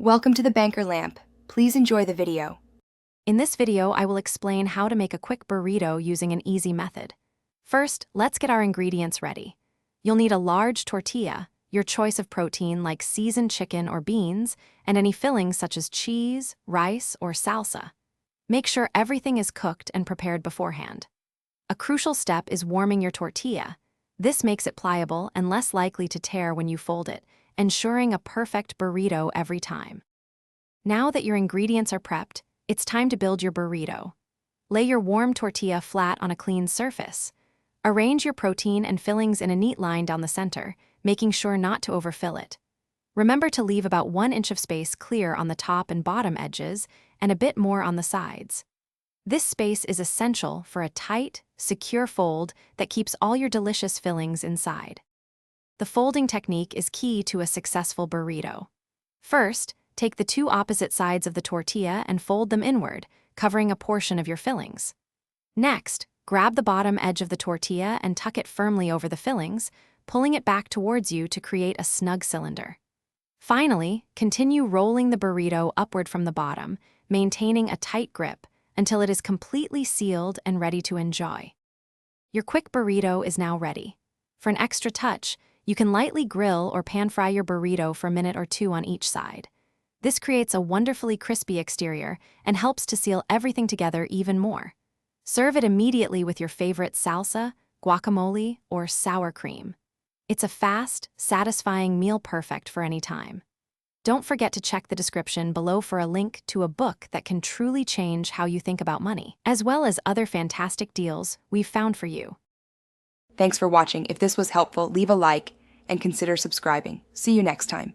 Welcome to the Banker Lamp. Please enjoy the video. In this video, I will explain how to make a quick burrito using an easy method. First, let's get our ingredients ready. You'll need a large tortilla, your choice of protein like seasoned chicken or beans, and any fillings such as cheese, rice, or salsa. Make sure everything is cooked and prepared beforehand. A crucial step is warming your tortilla. This makes it pliable and less likely to tear when you fold it, ensuring a perfect burrito every time. Now that your ingredients are prepped, it's time to build your burrito. Lay your warm tortilla flat on a clean surface. Arrange your protein and fillings in a neat line down the center, making sure not to overfill it. Remember to leave about 1 inch of space clear on the top and bottom edges and a bit more on the sides. This space is essential for a tight, secure fold that keeps all your delicious fillings inside. The folding technique is key to a successful burrito. First, take the two opposite sides of the tortilla and fold them inward, covering a portion of your fillings. Next, grab the bottom edge of the tortilla and tuck it firmly over the fillings, pulling it back towards you to create a snug cylinder. Finally, continue rolling the burrito upward from the bottom, maintaining a tight grip until it is completely sealed and ready to enjoy. Your quick burrito is now ready. For an extra touch, you can lightly grill or pan-fry your burrito for a minute or two on each side. This creates a wonderfully crispy exterior and helps to seal everything together even more. Serve it immediately with your favorite salsa, guacamole, or sour cream. It's a fast, satisfying meal perfect for any time. Don't forget to check the description below for a link to a book that can truly change how you think about money, as well as other fantastic deals we've found for you. Thanks for watching. If this was helpful, leave a like and consider subscribing. See you next time.